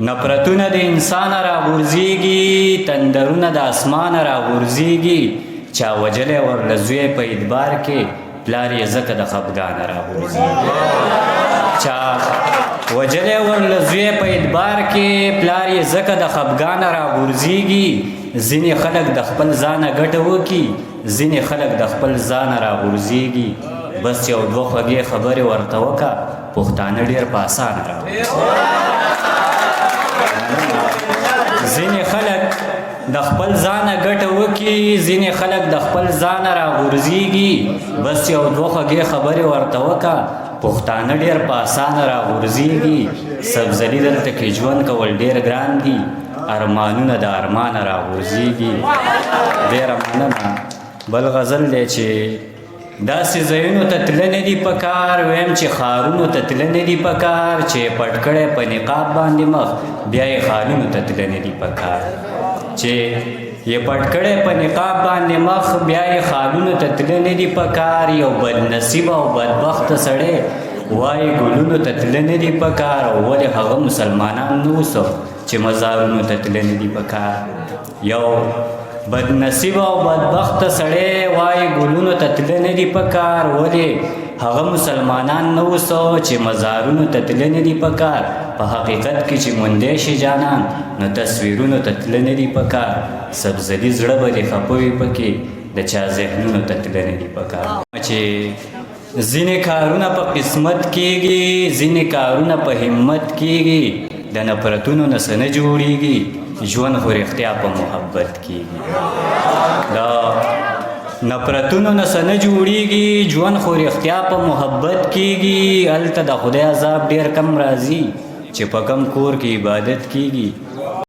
نفرتونه د انسان راغورځېږي تندرونه د اسمان راغورځېږي چا وجلی ورله زوی په ادبار کې پلار یې ځکه د خفګانه راغورځېږي چا وجلی ورله زوی په ادبار کې پلار یې ځکه د خفګانه راغورځېږي ځینې خلک د خپل ځانه ګټه وکړي ځینې خلک د خپل ځانه راغورځېږي بس یو دوه خوږې خبرې ورته وکړه پښتانه ډېر په اسانه ځینې خلک د خپل ځانه ګټه وکړي ځینې خلک د خپل ځانه راغورځېږي بس یو دوه خوږې خبرې ورته وکړه پښتانه ډېر په اسانه راغورځېږي سبزلي دلته کې ژوند کول ډېر ګران دي ارمانونه د ارمانه راغورځېږي ډېره مننه بل غزل دی چې داسې ځایونو ته تله نه دي په کار ویم چې ښارونو ته تله نه دي په کار چې پټ کړی په نقاب باندې مخ بیا یې خالونو ته تله نه دي په کار چې یې پټ کړی په نقاب باندې مخ بیا یې خالونو ته تله نه دي په کار یو بدنصیبه او بدبخته سړی وایي ګلونو ته تله نه دي په کار او ولې هغه مسلمانان نه اوسو چې مزارونو ته تله نه دي په کار یو بدنصیبه او بدبخته سړی وایي ګلونو ته تله نه دي په کار ولې هغه مسلمانان نه اوسو چې مزارونو ته تله نه دي په کار په حقیقت کې چې موندی شي جانان نو تصویرونو ته تله نه دي په کار سبزلي زړه به دې خفه وي پکې د چا ذهنونو ته تله نه دي په کار چې ځینې کارونه په قسمت کېږي ځینې کارونه په همت کېږي د نفرتونو نه څه نه جوړېږي ژوند خو رښتیا په محبت کېږي د نفرتونو نه څه نه جوړېږي ژوند خو رښتیا په محبت کېږي هلته د خدای عذاب ډېر کم راځي چې په کم کور کې عبادت کېږي